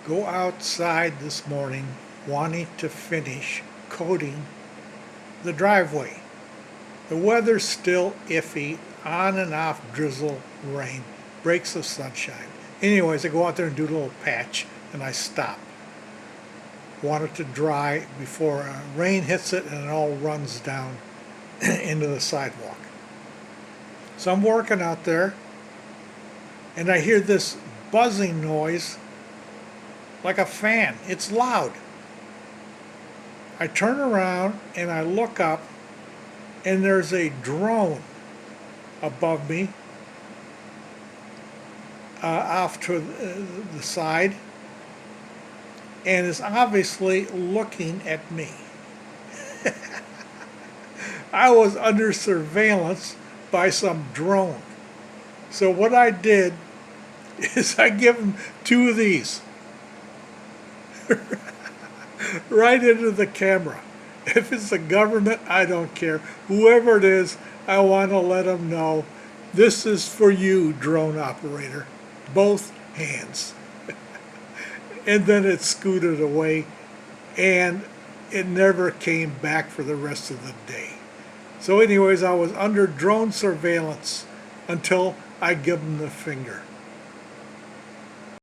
Go outside this morning wanting to finish coating the driveway. The weather's still iffy, on and off drizzle, rain, breaks of sunshine. Anyways, I go out there and do a little patch and I stop. Want it to dry before rain hits it and it all runs down into the sidewalk. So I'm working out there and I hear this buzzing noise like a fan. It's loud. I turn around and I look up and there's a drone above me off to the side and is obviously looking at me. I was under surveillance by some drone. So what I did is I give him two of these right into the camera. If it's the government, I don't care. Whoever it is, I want to let them know this is for you, drone operator. Both hands. And then it scooted away and it never came back for the rest of the day. So anyways, I was under drone surveillance until I give them the finger.